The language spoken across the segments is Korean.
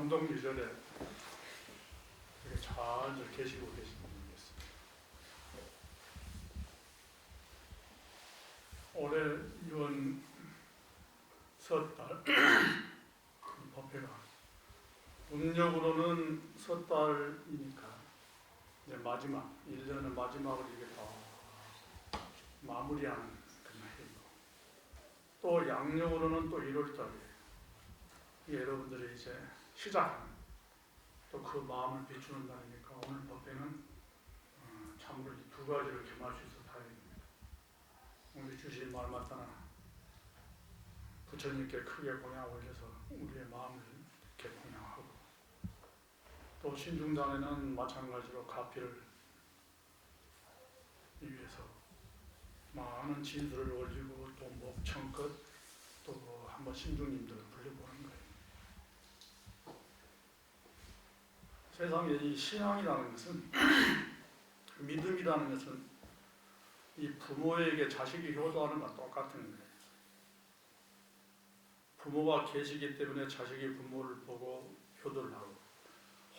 삼동유절에 이렇게 잘 계시고 계신 분이었습니다. 올해 6월 섣달 법회가 음력으로는 섣달이니까 이제 마지막 1년의 마지막으로 이게 다 마무리하는 그런 해이고, 또 양력으로는 또 1월달이에요. 여러분들이 이제 시작하는 또 그 마음을 비추는 날이니까 오늘 법회는 참으로 이 두 가지를 겸할 수 있어서 다행입니다. 우리 주신 말 맞다나 부처님께 크게 공양 올려서 우리의 마음을 이렇게 공양하고, 또 신중단에는 마찬가지로 가피를 위해서 많은 진술을 올리고 또 목청껏 또 한번 신중님들을 불러보는 거예요. 세상에 이 신앙이라는 것은 믿음이라는 것은 이 부모에게 자식이 효도하는 것과 똑같은 거예요. 부모가 계시기 때문에 자식이 부모를 보고 효도를 하고,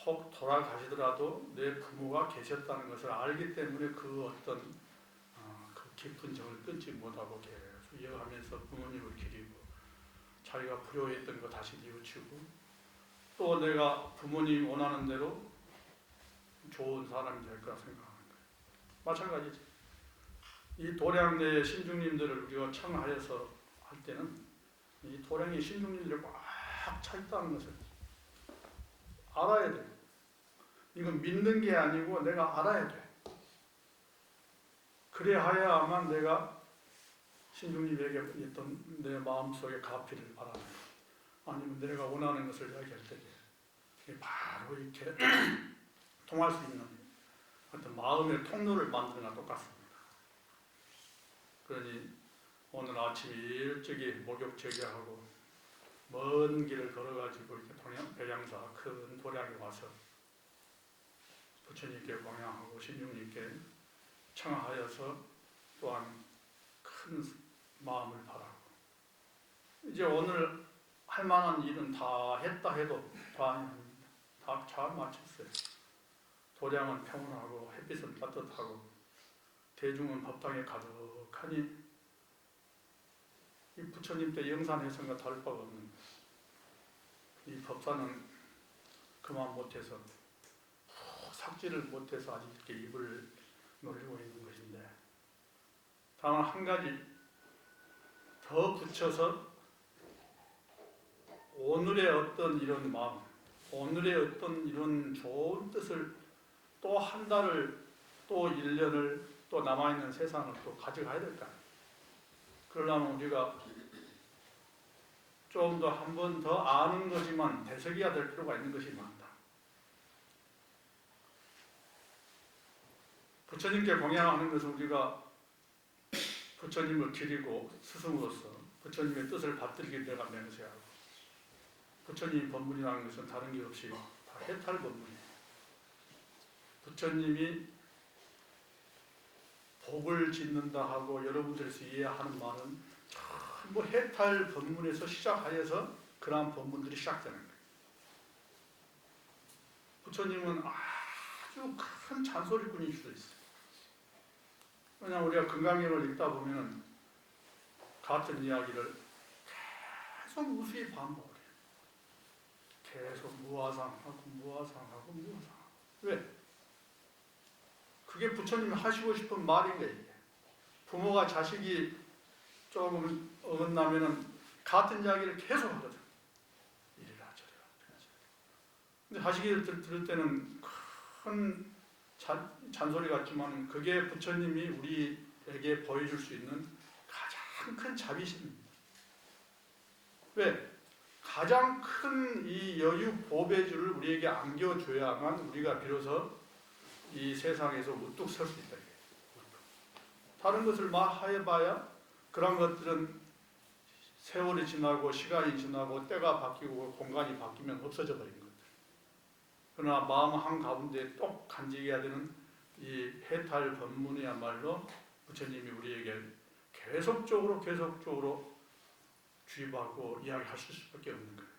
혹 돌아가시더라도 내 부모가 계셨다는 것을 알기 때문에 그 어떤 그 깊은 정을 끊지 못하고 계속 이어가면서 부모님을 기리고 자기가 불효했던 거 다시 뉘우치고, 또 내가 부모님이 원하는 대로 좋은 사람이 될 거라 생각하는 거예요. 마찬가지죠. 이 도량 내 신중님들을 우리가 청하여서 할 때는 이 도량이 신중님들이 꽉 차 있다는 것을 알아야 돼요. 이건 믿는 게 아니고 내가 알아야 돼. 그래야만 내가 신중님에게 있던 내 마음속에 가피를 바라는 거예요. 아니면 내가 원하는 것을 이야기할 때 바로 이렇게 통할 수 있는 어떤 마음의 통로를 만드는 것과 똑같습니다. 그러니 오늘 아침 일찍이 목욕 제기하고 먼 길을 걸어가지고 이렇게 백양사 큰 도량에 와서 부처님께 공양하고 신중님께 청하여서 또한 큰 마음을 바라고, 이제 오늘 할 만한 일은 다 했다 해도 다 잘 마쳤어요. 도량은 평온하고 햇빛은 따뜻하고 대중은 법당에 가득하니 이 부처님 때 영산해성과 다를 바가 없는 이 법사는 그만 못해서 삭지를 못해서 아직 이렇게 입을 노리고 있는 것인데, 다만 한 가지 더 붙여서 오늘의 어떤 이런 마음, 오늘의 어떤 이런 좋은 뜻을 또 한 달을 또 1년을 또 남아있는 세상을 또 가져가야 될까? 그러려면 우리가 좀 더 한 번 더 아는 거지만 되새겨야 될 필요가 있는 것이 많다. 부처님께 공양하는 것은 우리가 부처님을 기리고 스승으로서 부처님의 뜻을 받들기 내가 맹세하고, 부처님 법문이라는 것은 다른 게 없이 다 해탈 법문이에요. 부처님이 복을 짓는다 하고 여러분들에서 이해하는 말은 전부 해탈 법문에서 시작하여서 그러한 법문들이 시작되는 거예요. 부처님은 아주 큰 잔소리꾼일 수도 있어요. 왜냐하면 우리가 금강경을 읽다 보면 같은 이야기를 계속 무수히 반복해요. 계속 무화상하고 무화상하고 무화상하고. 왜? 그게 부처님이 하시고 싶은 말인 거예요. 부모가 자식이 조금 어긋나면은 같은 이야기를 계속 하거든. 이래라 저래라. 근데 하시기를 들을 때는 큰 잔소리 같지만 그게 부처님이 우리에게 보여줄 수 있는 가장 큰 자비심입니다. 왜? 가장 큰 이 여유 보배주를 우리에게 안겨줘야만 우리가 비로소 이 세상에서 우뚝 설 수 있다. 다른 것을 막 해봐야 그런 것들은 세월이 지나고 시간이 지나고 때가 바뀌고 공간이 바뀌면 없어져 버린 것들. 그러나 마음 한가운데 똑 간직해야 되는 이 해탈 법문이야말로 부처님이 우리에게 계속적으로 주입하고 이야기하실 수밖에 없는 거예요.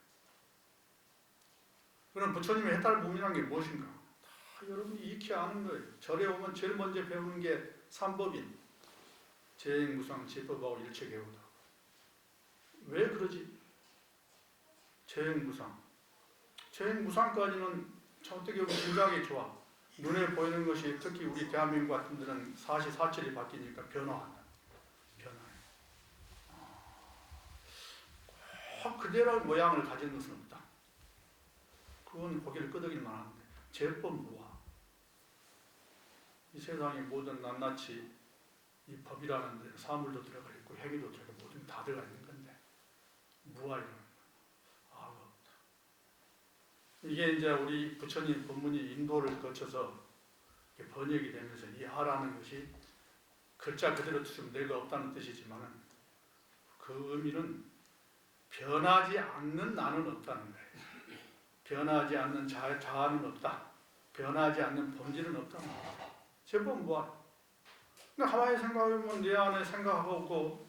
그럼 부처님의 해탈 부문이란 게 무엇인가? 다 여러분이 익히 아는 거예요. 절에 오면 제일 먼저 배우는 게 삼법인, 재행무상, 제법하고 일체개우다. 왜 그러지? 재행무상. 재행무상까지는 어떻게 보면 진작에 좋아. 눈에 보이는 것이 특히 우리 대한민국 같은 데는 사시사철이 바뀌니까 변화한다. 변화해. 꼭 그대로 모양을 가진 것은 없다. 그건 고개를 끄덕일만 하는데 제법 무화. 이 세상의 모든 낱낱이 이 법이라는 데 사물도 들어가 있고 행위도 들어가 있고 모든 다 들어가 있는 건데 무화이라는 아가 없다. 이게 이제 우리 부처님 법문이 인도를 거쳐서 번역이 되면서 이 아라는 것이 글자 그대로 치면 내가 없다는 뜻이지만 그 의미는 변하지 않는 나는 없다는 거예요. 변하지 않는 자아는 없다. 변하지 않는 본질은 없다는 거예요. 제법 무한. 근데 가만히 생각해보면 내 안에 생각하고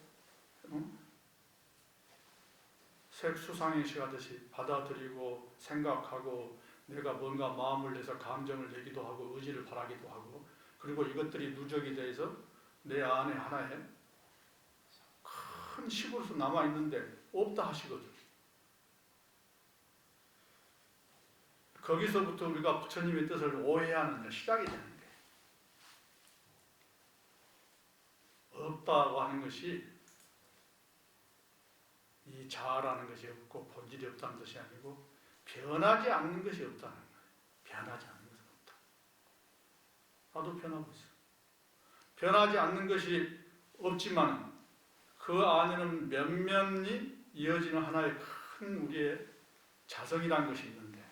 색수상행시 하듯이 받아들이고 생각하고 내가 뭔가 마음을 내서 감정을 내기도 하고 의지를 바라기도 하고 그리고 이것들이 누적이 돼서 내 안에 하나에 큰 식으로서 남아있는데 없다 하시거든. 거기서부터 우리가 부처님의 뜻을 오해하는 시작이 되는 거예요. 없다고 하는 것이 이 자아라는 것이 없고 본질이 없다는 뜻이 아니고 변하지 않는 것이 없다는 거예요. 변하지 않는 것은 없다. 나도 변하고 있어. 변하지 않는 것이 없지만 그 안에는 면면이 이어지는 하나의 큰 우리의 자성이라는 것이 있는데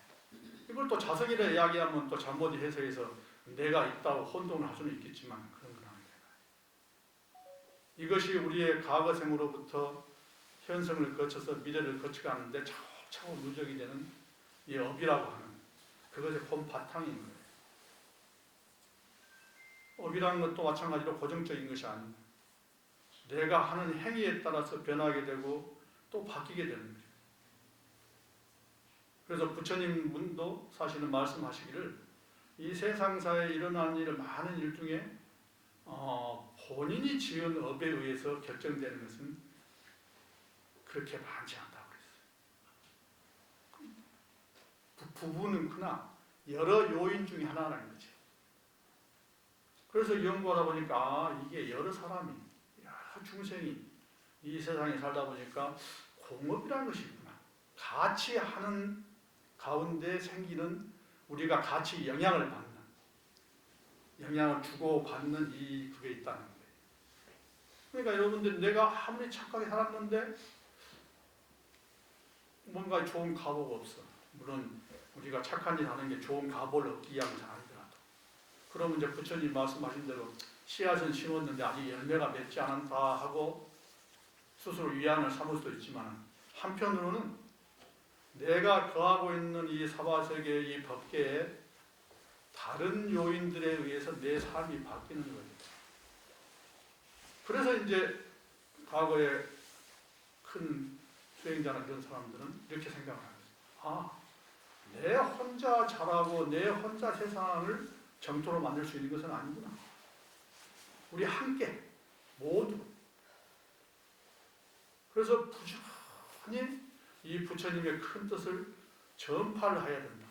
이걸 또 자성이라 이야기하면 또 잘못 해석해서 내가 있다고 혼동을 할 수는 있겠지만 그런 건 아닙니다. 이것이 우리의 과거생으로부터 현생을 거쳐서 미래를 거쳐가는데 차곡차곡 누적이 되는 이 업이라고 하는 그것의 본 바탕인 거예요. 업이라는 것도 마찬가지로 고정적인 것이 아닙니다. 내가 하는 행위에 따라서 변하게 되고 또 바뀌게 되는 거예요. 그래서 부처님 문도 사실은 말씀하시기를 이 세상사에 일어나는 일, 많은 일 중에 본인이 지은 업에 의해서 결정되는 것은 그렇게 많지 않다고 그랬어요. 부분은 크나 여러 요인 중에 하나라는 거지. 그래서 연구하다 보니까 이게 여러 사람이, 여러 중생이 이 세상에 살다 보니까 공업이라는 것이 있구나. 같이 하는 가운데 생기는 우리가 같이 영향을 받는, 영향을 주고받는 그게 있다는 거예요. 그러니까 여러분들 내가 아무리 착하게 살았는데 뭔가 좋은 가보가 없어. 물론 우리가 착한 일 하는 게 좋은 가보를 얻기 위한 것은 아니더라도 그러면 이제 부처님 말씀하신 대로 씨앗은 심었는데 아직 열매가 맺지 않았다 하고 스스로 위안을 삼을 수도 있지만 한편으로는 내가 거하고 있는 이 사바세계 이 법계에 다른 요인들에 의해서 내 삶이 바뀌는 거예요. 그래서 이제 과거에 큰 수행자나 이런 사람들은 이렇게 생각을 합니다. 내 혼자 잘하고 내 혼자 세상을 정토로 만들 수 있는 것은 아니구나. 우리 함께 모두. 그래서 부지런히 이 부처님의 큰 뜻을 전파를 해야 된다.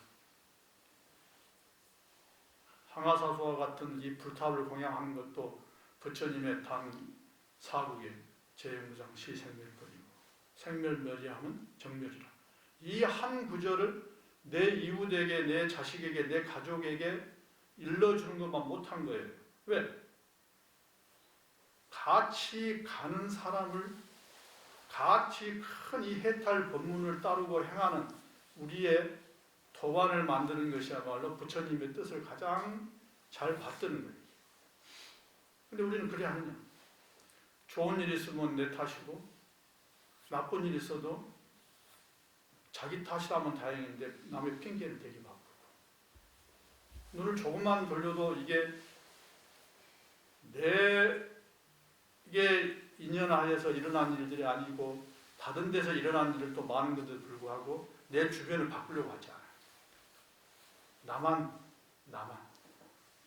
항아사수와 같은 이 불탑을 공양하는 것도 부처님의 당 사국의 재무장 시생멸법이고 생멸멸이하면 정멸이라. 이 한 구절을 내 이웃에게, 내 자식에게, 내 가족에게 일러주는 것만 못한 거예요. 왜? 같이 가는 사람을 같이 큰 이 해탈 법문을 따르고 행하는 우리의 도반을 만드는 것이야말로 부처님의 뜻을 가장 잘 받드는 거예요. 근데 우리는 그래 하느냐? 좋은 일 있으면 내 탓이고 나쁜 일 있어도 자기 탓이라면 다행인데 남의 핑계를 대기 바쁘고 눈을 조금만 돌려도 이게 이게 인연하에서 일어난 일들이 아니고 다른 데서 일어난 일도 많은 것에도 불구하고 내 주변을 바꾸려고 하지 않아요. 나만.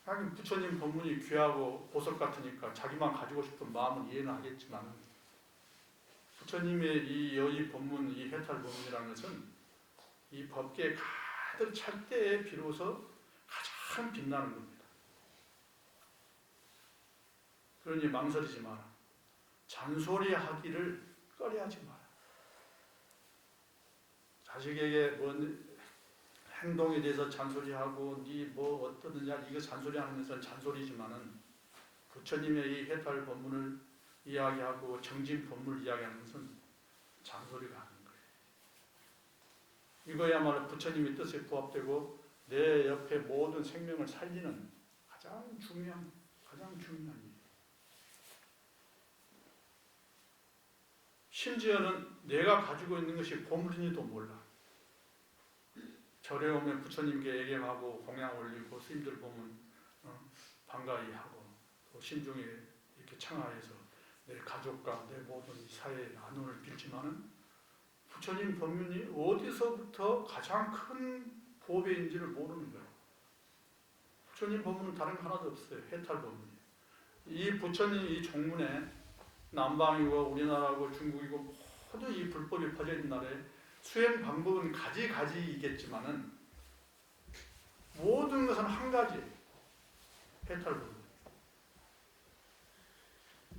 하긴 부처님 법문이 귀하고 보석 같으니까 자기만 가지고 싶은 마음은 이해는 하겠지만 부처님의 이 여의 법문, 이 해탈 법문이라는 것은 이 법계에 가득 찰 때에 비로소 가장 빛나는 겁니다. 그러니 망설이지 마라. 잔소리하기를 꺼려하지 마라. 자식에게 뭔 행동에 대해서 잔소리하고 네 뭐 어떠느냐 이거 잔소리하는 것은 잔소리지만은 부처님의 이 해탈 법문을 이야기하고 정진 법문을 이야기하는 것은 잔소리가 아닌 거예요. 이거야말로 부처님의 뜻에 부합되고 내 옆에 모든 생명을 살리는 가장 중요한 일이에요. 심지어는 내가 가지고 있는 것이 보물인지도 몰라. 절에 오면 부처님께 예경하고 공양 올리고 스님들 보면 반가이 하고 또 신중에 이렇게 청하해서 내 가족과 내 모든 사회의 안원을 빌지만은 부처님 법문이 어디서부터 가장 큰 보배인지를 모르는 거예요. 부처님 법문은 다른 거 하나도 없어요. 해탈 법문이. 이 부처님 이 종문에 남방이고 우리나라고 중국이고 모두 이 불법이 퍼져 있는 나라에 수행 방법은 가지가지이겠지만은 모든 것은 한 가지 해탈 법문.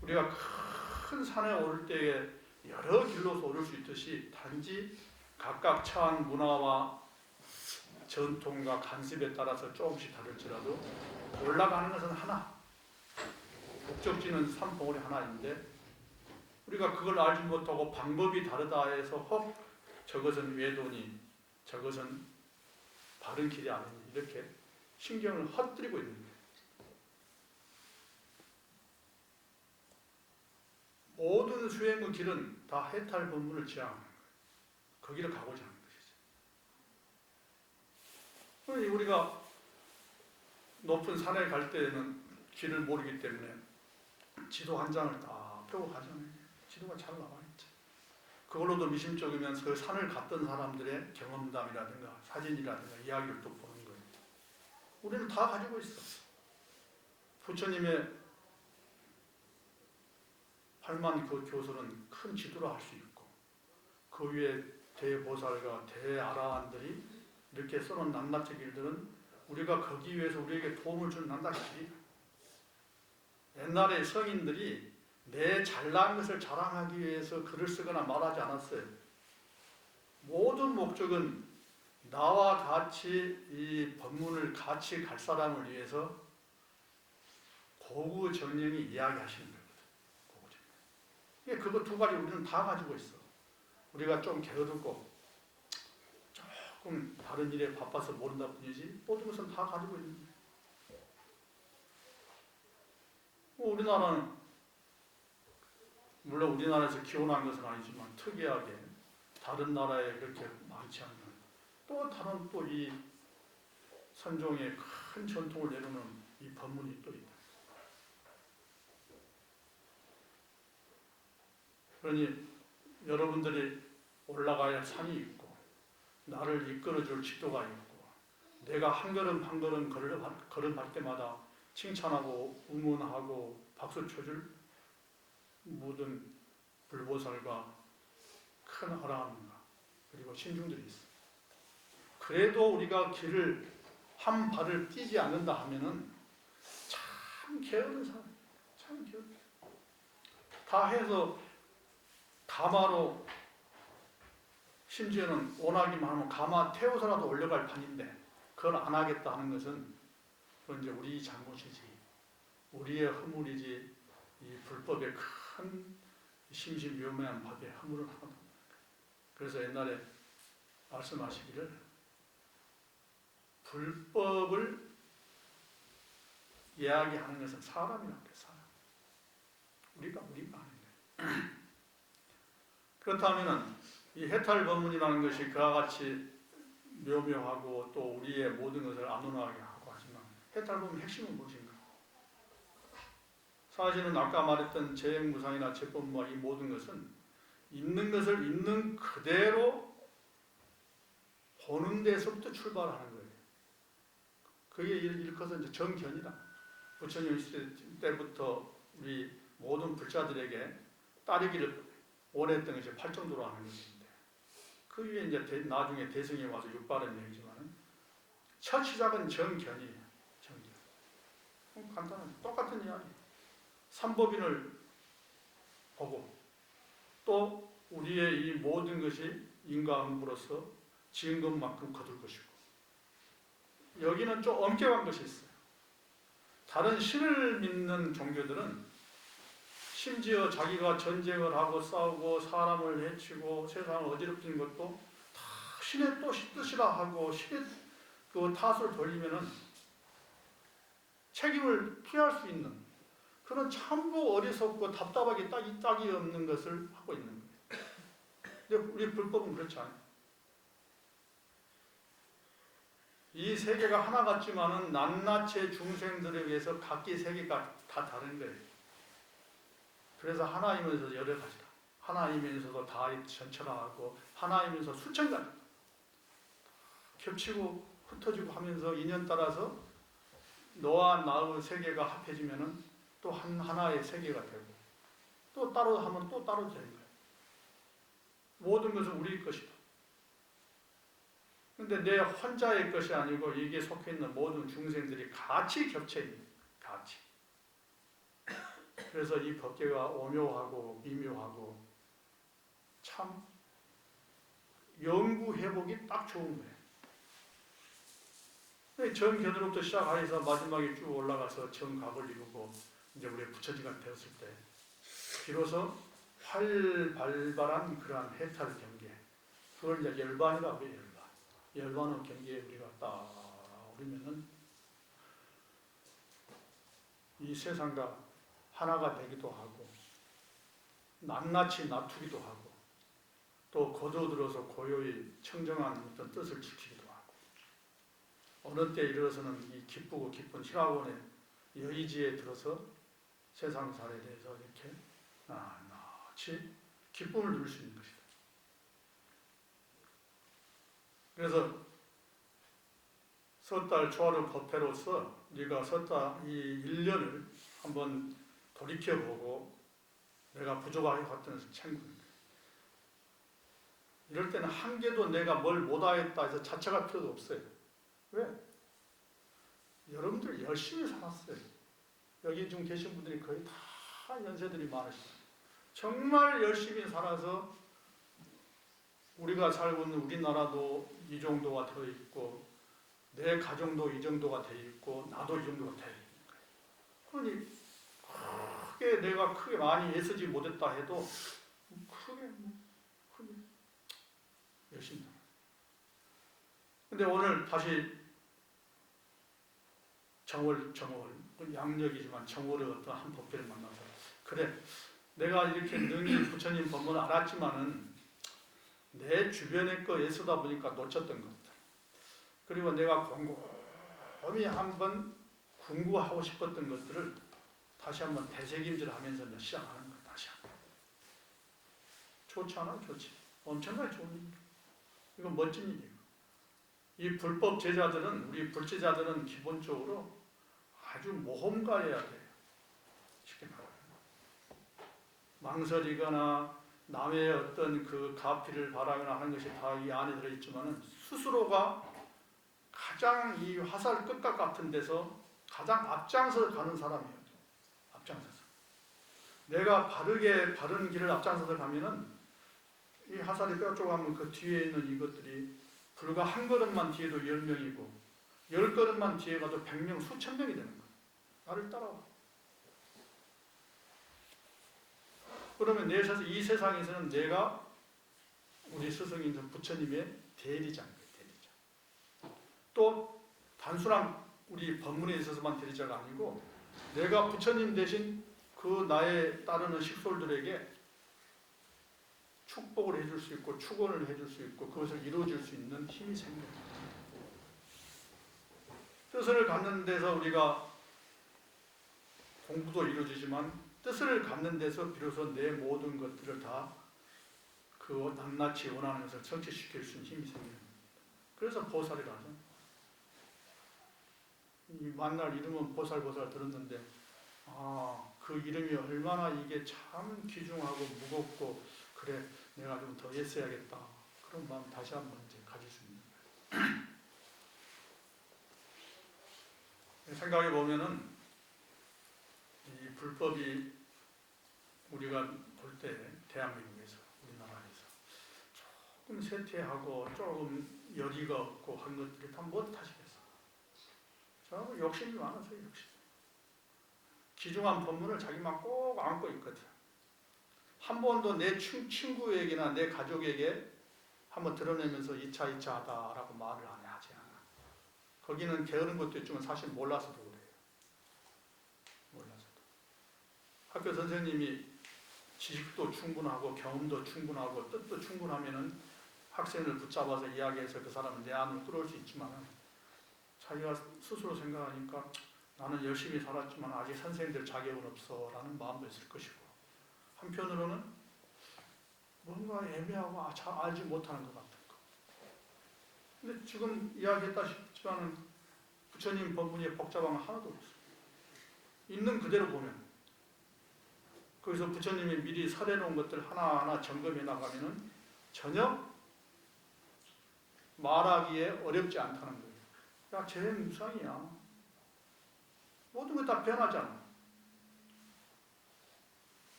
우리가 큰 산에 오를 때에 여러 길로서 오를 수 있듯이 단지 각각 처한 문화와 전통과 관습에 따라서 조금씩 다를지라도 올라가는 것은 하나. 목적지는 산봉우리 하나인데 우리가 그걸 알지 못하고 방법이 다르다 해서 혹 저것은 외도니 저것은 바른 길이 아니니 이렇게 신경을 헛들이고 있는 거예요. 모든 수행의 길은 다 해탈 법문을 지향하는 거예요. 거기를 가고자 하는 것이죠. 우리가 높은 산에 갈 때에는 길을 모르기 때문에 지도 한 장을 딱 펴고 가잖아요. 지도가 잘 나와 있죠. 그걸로도 미심쩍으면 그 산을 갔던 사람들의 경험담이라든가 사진이라든가 이야기를 또 보는 거예요. 우리는 다 가지고 있어. 부처님의 8만 그 교설은 큰 지도로 할 수 있고 그 위에 대보살과 대아라한들이 이렇게 써놓은 낱낱의 길들은 우리가 거기 위해서 우리에게 도움을 준 낱낱의 길이다. 옛날에 성인들이 내 잘난 것을 자랑하기 위해서 글을 쓰거나 말하지 않았어요. 모든 목적은 나와 같이 이 법문을 같이 갈 사람을 위해서 고구 정령이 이야기하시는 거예요. 그거 두 가지 우리는 다 가지고 있어. 우리가 좀 게으르고 조금 다른 일에 바빠서 모른다 뿐이지 모든 것은 다 가지고 있는 거예요. 우리나라는 물론 우리나라에서 기원한 것은 아니지만 특이하게 다른 나라에 그렇게 많지 않는 또 다른 또 이 선종의 큰 전통을 내놓는 이 법문이 또 있다. 그러니 여러분들이 올라가야 할 산이 있고 나를 이끌어줄 지도가 있고 내가 한 걸음 한 걸음 걸음할 때마다 칭찬하고 응원하고 박수 쳐줄 모든 불보살과 큰 아라한가 그리고 신중들이 있어. 그래도 우리가 길을 한 발을 뛰지 않는다 하면은 참 게으른 사람, 참 게으른. 다 해서 가마로 심지어는 원하기만 하면 가마 태워서라도 올려갈 판인데 그걸 안 하겠다 하는 것은 그건 이제 우리 잘못이지 우리의 허물이지 이 불법의 큰 심심묘매한 법의 허물은 하나도 없는 거예요. 그래서 옛날에 말씀하시기를 불법을 이야기하는 것은 사람이라고 해요. 사람. 우리가 아닌 거예요. 그렇다면 이 해탈 법문이라는 것이 그와 같이 묘묘하고 또 우리의 모든 것을 안온하게 하고 하지만 해탈 법문의 핵심은 무엇인가? 사실은 아까 말했던 재행무상이나 제법무와 이 모든 것은 있는 것을 있는 그대로 보는 데서부터 출발하는 거예요. 그게 일컬어서 이제 정견이다. 부처님 시대 때부터 우리 모든 불자들에게 따르기를 원했던 것이 팔정도로 하는 것인데, 그 위에 이제 나중에 대승이 와서 육바른 얘기지만은 첫 시작은 정견이에요. 정견. 간단한 똑같은 이야기. 삼법인을 보고 또 우리의 이 모든 것이 인과응보로서 지은 것만큼 거둘 것이고, 여기는 좀 엄격한 것이 있어요. 다른 신을 믿는 종교들은 심지어 자기가 전쟁을 하고 싸우고 사람을 해치고 세상을 어지럽히는 것도 다 신의 뜻이라 하고 신의 그 탓을 돌리면은 책임을 피할 수 있는 그런 참고 어리석고 답답하게 딱이 없는 것을 하고 있는 거예요. 근데 우리 불법은 그렇지 않아요. 이 세계가 하나 같지만은 낱낱이 중생들에 의해서 각기 세계가 다 다른 거예요. 그래서 하나이면서 여러 가지다. 하나이면서도 다 전처라하고 하나이면서 수천 가지 겹치고 흩어지고 하면서 인연 따라서 너와 나의 세계가 합해지면은 또 하나의 세계가 되고, 또 따로 하면 또 따로 되는 거예요. 모든 것은 우리 것이다. 근데 내 혼자의 것이 아니고 이게 속해 있는 모든 중생들이 같이 겹쳐 있는 거예요. 같이. 그래서 이 법계가 오묘하고 미묘하고 참 영구 회복이 딱 좋은 거예요. 정견으로부터 시작해서 마지막에 쭉 올라가서 정각을 이루고 이제 우리 부처지가 되었을 때 비로소 활발한 그러한 해탈 경계, 그걸 이제 열반이라고 해요. 열반의 경계에 우리가 딱 오르면은 이 세상과 하나가 되기도 하고 낱낱이 놔두기도 하고 또 거둬들어서 고요히 청정한 어떤 뜻을 지키기도 하고, 어느 때 이르러서는 이 기쁘고 깊은 희락원의 여의지에 들어서 세상살에 대해서 이렇게 낱낱이 기쁨을 누릴 수 있는 것이다. 그래서 섣달 초하루 법회로서 네가 섣달 이 1년을 한번 돌이켜보고 내가 부족하게 갔던 친구입니다. 이럴 때는 한 개도 내가 뭘 못하겠다 해서 자책할 필요도 없어요. 왜? 여러분들 열심히 살았어요. 여기 지금 계신 분들이 거의 다 연세들이 많으시죠. 정말 열심히 살아서 우리가 살고 있는 우리나라도 이 정도가 더 있고 내 가정도 이 정도가 돼 있고 나도 이 정도가 돼 있는 거예요. 그러니 크게 내가 크게 많이 애쓰지 못했다 해도 크게 열심히 살아요. 근데 오늘 다시 정월 양력이지만 정월의 어떤 한 법계를 만나서 그래 내가 이렇게 능히 부처님 법문을 알았지만은 내 주변의 거 애쓰다 보니까 놓쳤던 것들, 그리고 내가 곰곰이 한번 궁구하고 싶었던 것들을 다시 한번 되새김질하면서 시작하는 거 다시 한번. 좋지 않아요? 좋지. 엄청나게 좋은 일. 이건 멋진 일이에요. 이 불법 제자들은 우리 불제자들은 기본적으로 아주 모험가여야 돼요. 쉽게 말하면 망설이거나 남의 어떤 그 가피를 바라거나 하는 것이 다 이 안에 들어있지만은 스스로가 가장 이 화살 끝각 같은 데서 가장 앞장서 가는 사람이에요. 앞장서서. 내가 바른 길을 앞장서서 가면은 이 화살이 뼈쪽하면 그 뒤에 있는 이것들이 불과 한 걸음만 뒤에도 10명이고 10걸음만 뒤에 가도 100명, 수천 명이 되는 거예요. 나를 따라와. 그러면 이 세상에서는 내가 우리 스승인 부처님의 대리자인 거예요. 대리자. 또 단순한 우리 법문에 있어서만 대리자가 아니고 내가 부처님 대신 그 나에 따르는 식솔들에게 축복을 해줄 수 있고 축원을 해줄 수 있고 그것을 이루어줄 수 있는 힘이 생겨요. 뜻을 갖는 데서 우리가 공부도 이루어지지만 뜻을 갖는 데서 비로소 내 모든 것들을 다 그 낱낱이 원하는 것을 성취시킬 수 있는 힘이 생깁니다. 그래서 보살이라죠. 이 만날 이름은 보살보살 들었는데 그 이름이 얼마나 이게 참 귀중하고 무겁고 그래 내가 좀 더 애써야겠다 그런 마음 다시 한번 이제 가질 수 있는 거예요. 생각해 보면은 이 불법이 우리가 볼 때 대한민국에서 우리나라에서 조금 쇠퇴하고 조금 열의가 없고 한 것들이 다 뭐 탓이겠어? 저 욕심이 많아서요. 욕심. 귀중한 법문을 자기만 꼭 안고 있거든. 한 번도 내 친구에게나 내 가족에게 한번 드러내면서 이차이차하다라고 말을 안 하지 않아. 거기는 게으른 것도 있지만 사실 몰라서도 그래요. 몰라서도. 학교 선생님이 지식도 충분하고 경험도 충분하고 뜻도 충분하면은 학생을 붙잡아서 이야기해서 그 사람은 내 안으로 끌어올 수 있지만 자기가 스스로 생각하니까 나는 열심히 살았지만 아직 선생님들 자격은 없어 라는 마음도 있을 것이고 한편으로는 뭔가 애매하고 잘 알지 못하는 것 같은 거. 근데 지금 이야기했다시피는 부처님 법문이 복잡한 거 하나도 없어. 있는 그대로 보면 거기서 부처님이 미리 설해놓은 것들 하나하나 점검해 나가면은 전혀 말하기에 어렵지 않다는 거예요. 야, 쟤 무상이야. 모든 것 다 변하잖아.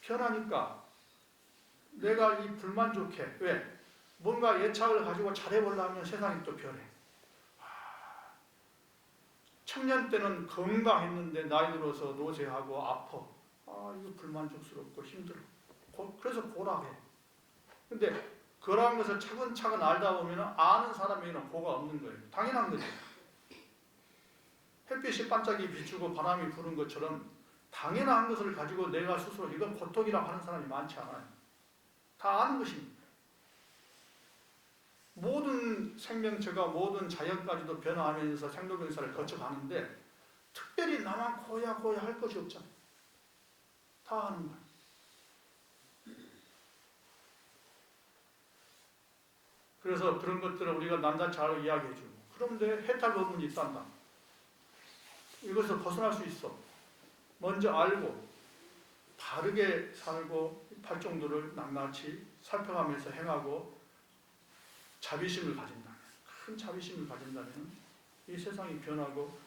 변하니까 내가 이 불만족해. 왜? 뭔가 애착을 가지고 잘해보려면 세상이 또 변해. 청년 때는 건강했는데 나이 들어서 노쇠하고 아파. 이거 불만족스럽고 힘들어. 그래서 고락해. 근데 그러한 것을 차근차근 알다 보면 아는 사람에게는 고가 없는 거예요. 당연한 거죠. 햇빛이 반짝이 비추고 바람이 부는 것처럼 당연한 것을 가지고 내가 스스로 이건 고통이라고 하는 사람이 많지 않아요. 다 아는 것입니다. 모든 생명체가 모든 자연까지도 변화하면서 생로병사를 거쳐가는데 특별히 나만 고야 할 것이 없잖아요. 다 아는 거예요. 그래서 그런 것들을 우리가 남자 잘 이야기해주고 그런데 해탈 법문이 있단다. 이것을 벗어날 수 있어. 먼저 알고 바르게 살고 팔정도를 낱낱이 살펴가면서 행하고 자비심을 가진다면, 큰 자비심을 가진다면 이 세상이 변하고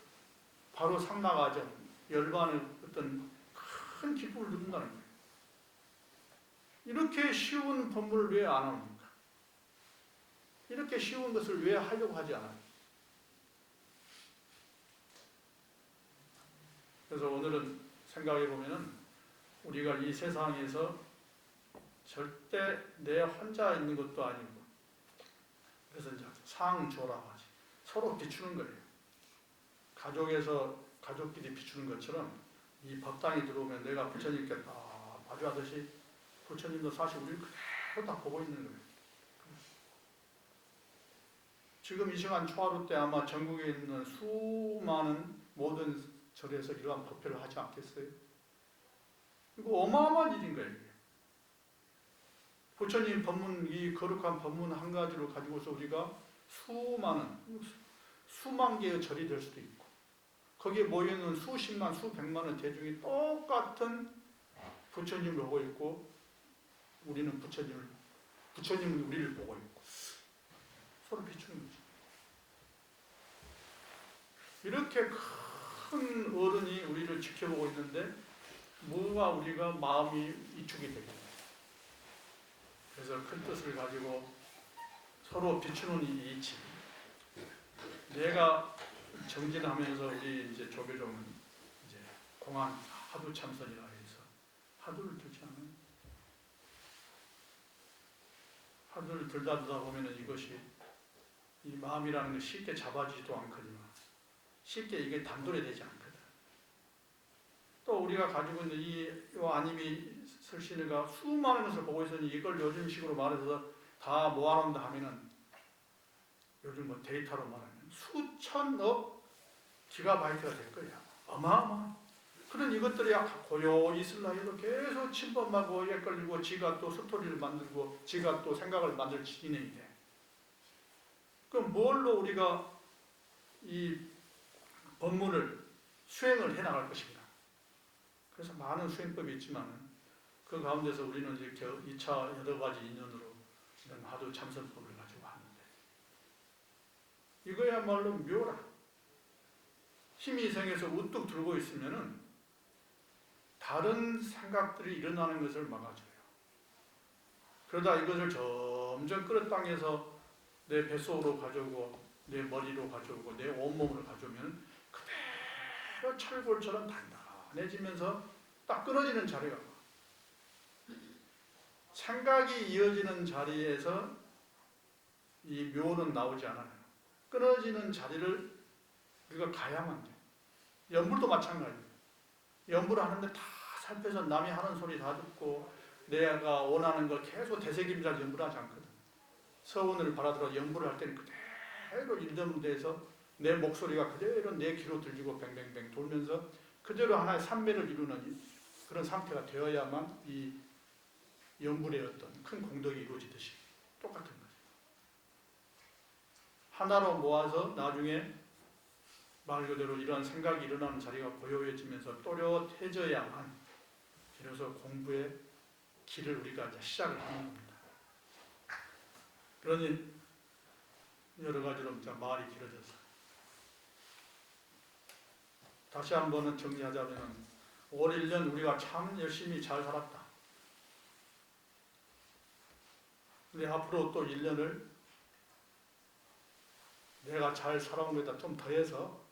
바로 상나가죠. 열반의 어떤 큰 기쁨을 누린다는 거예요. 이렇게 쉬운 법문을 왜 안 합니까? 이렇게 쉬운 것을 왜 하려고 하지 않아요? 그래서 오늘은 생각해 보면은 우리가 이 세상에서 절대 내 혼자 있는 것도 아니고 그래서 이제 상조라고 하지. 서로 비추는 거예요. 가족에서 가족끼리 비추는 것처럼 이 법당에 들어오면 내가 부처님께 다 마주하듯이 부처님도 사실 우리를 그대로 다 보고 있는 거예요. 지금 이 시간 초하루 때 아마 전국에 있는 수많은 모든 절에서 이러한 법회를 하지 않겠어요? 이거 어마어마한 일인 거예요. 부처님 법문, 이 거룩한 법문 한 가지로 가지고서 우리가 수만 개의 절이 될 수도 있고 거기에 모여있는 수십만, 수백만의 대중이 똑같은 부처님을 보고 있고 우리는 부처님은 우리를 보고 있고 서로 비추는 거죠. 이렇게 큰 어른이 우리를 지켜보고 있는데 뭐가 우리가 마음이 이축이 되겠냐. 그래서 큰 뜻을 가지고 서로 비추는 이 이치. 내가 정진하면서 우리 이제 조계종은 이제 공안 하두 참선이라 해서 하두를 들지 않아요. 하두를 들다 보면은 이것이 이 마음이라는 게 쉽게 잡아지지도 않거든요. 쉽게 이게 단돌이 되지 않거든. 또 우리가 가지고 있는 이 아님이 설신이가 수많은 것을 보고 있으니 이걸 요즘식으로 말해서 다 모아놓는다 하면은 요즘 뭐 데이터로 말하면 수천억 기가바이트가 될 거야. 어마어마. 그런 이것들이 고요히 있을 나이로 계속 침범하고 헷갈리고 지가 또 스토리를 만들고 지가 또 생각을 만들 진행이 돼. 그럼 뭘로 우리가 이 법문을 수행을 해 나갈 것입니다. 그래서 많은 수행법이 있지만 그 가운데서 우리는 이렇게 2차 여러 가지 인연으로 이런 화두 참선법을 가지고 하는데 이거야말로 묘라. 힘이 생겨서 우뚝 들고 있으면은 다른 생각들이 일어나는 것을 막아줘요. 그러다 이것을 점점 끌어당겨서 내 뱃속으로 가져오고 내 머리로 가져오고 내 온몸으로 가져오면 그대로 철골처럼 단단해지면서 딱 끊어지는 자리가 와. 생각이 이어지는 자리에서 이 묘는 나오지 않아요. 끊어지는 자리를 우리가 가야만 돼. 연불도 마찬가지예요. 연불을 하는데 다 살펴서 남이 하는 소리 다 듣고 내가 원하는 걸 계속 되새김질 연불하지 않거든. 서원을 바라더라도 연불을 할 때는 그대로 일념돼서 내 목소리가 그대로 내 귀로 들리고 뱅뱅뱅 돌면서 그대로 하나의 삼매를 이루는 그런 상태가 되어야만 이 연불의 어떤 큰 공덕이 이루어지듯이 똑같은 거죠. 하나로 모아서 나중에 말 그대로 이러한 생각이 일어나는 자리가 고요해지면서 또렷해져야만 비로소 공부의 길을 우리가 이제 시작을 하는 겁니다. 그러니 여러 가지로 이제 말이 길어져서 다시 한번은 정리하자면 올 1년 우리가 참 열심히 잘 살았다. 근데 앞으로 또 1년을 내가 잘 살아온 거에다 좀 더해서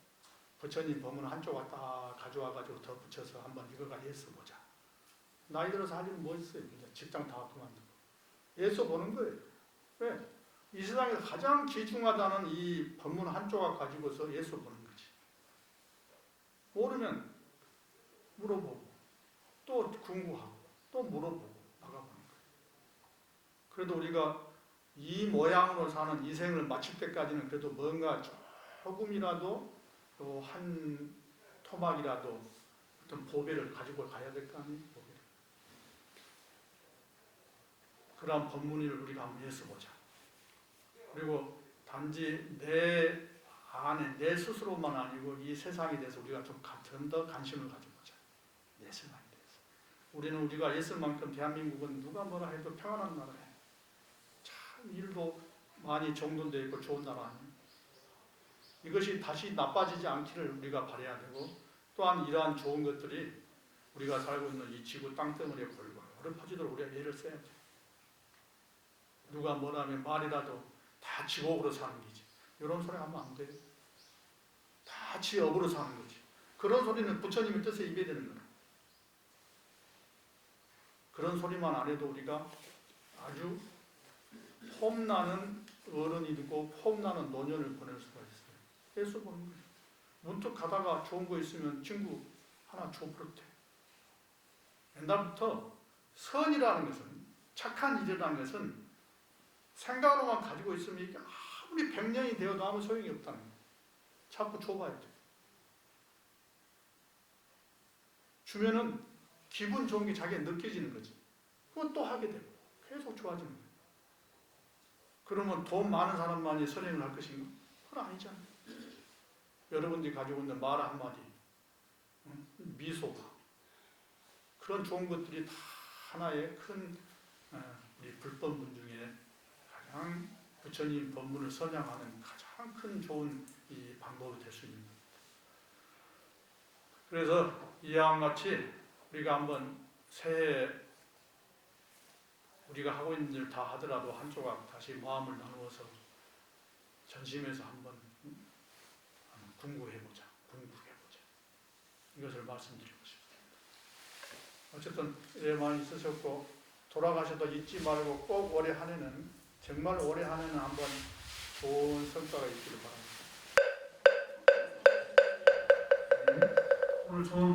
부처님 법문 한쪽 딱 가져와가지고 더 붙여서 한번 이거가 예수 보자. 나이 들어서 할 일은 뭐 있어요? 직장 다 그만두고. 예수 보는 거예요. 왜? 이 세상에서 가장 귀중하다는 이 법문 한 조각 가지고서 예수 보는 거지. 모르면 물어보고 또 궁구하고 또 물어보고 나가보는 거예요. 그래도 우리가 이 모양으로 사는 이 생을 마칠 때까지는 그래도 뭔가 조금이라도 또 한 토막이라도 어떤 보배를 가지고 가야 될 거 아니에요? 보배를. 그런 법문을 우리가 한번 예수 보자. 그리고 단지 내 안에 내 스스로만 아니고 이 세상에 대해서 우리가 좀 더 관심을 가져보자. 내 세상에 대해서. 우리는 우리가 예술만큼 대한민국은 누가 뭐라 해도 평안한 나라예요. 참 일도 많이 정돈되어 있고 좋은 나라 아니에요. 이것이 다시 나빠지지 않기를 우리가 바라야 되고 또한 이러한 좋은 것들이 우리가 살고 있는 이 지구 땅덩어리에 골고루 퍼지도록 우리가 애를 써야죠. 누가 뭐라면 말이라도 다 지옥으로 사는 거지. 이런 소리 하면 안 돼요. 다 지옥으로 사는 거지. 그런 소리는 부처님의 뜻에 입어야 되는 거야. 그런 소리만 안 해도 우리가 아주 폼나는 어른이 되고 폼나는 노년을 보낼 수가 있어요. 예수 보는 거예요. 문득 가다가 좋은 거 있으면 친구 하나 줘버렸대. 옛날부터 선이라는 것은, 착한 일이라는 것은 생각으로만 가지고 있으면 이게 아무리 100년이 되어도 아무 소용이 없다는 거예요. 자꾸 줘봐야 돼. 주면은 기분 좋은 게 자기가 느껴지는 거지. 그건 또 하게 되고 계속 좋아지는 거예요. 그러면 돈 많은 사람만이 선행을 할 것인가? 그건 아니잖아요. 여러분들이 가지고 있는 말 한마디, 미소가, 그런 좋은 것들이 다 하나의 큰 우리 불법문 중에 가장 부처님 법문을 선양하는 가장 큰 좋은 이 방법이 될 수 있는 겁니다. 그래서 이와 같이 우리가 한번 새해 우리가 하고 있는 일 다 하더라도 한 조각 다시 마음을 나누어서 전심에서 한번 공부해보자. 이것을 말씀드리고 싶습니다. 어쨌든 예 많이 쓰셨고 돌아가셔도 잊지 말고 꼭 올해 한 해는 정말 올해 한 해는 한번 좋은 성과가 있기를 바랍니다. 오늘 좋은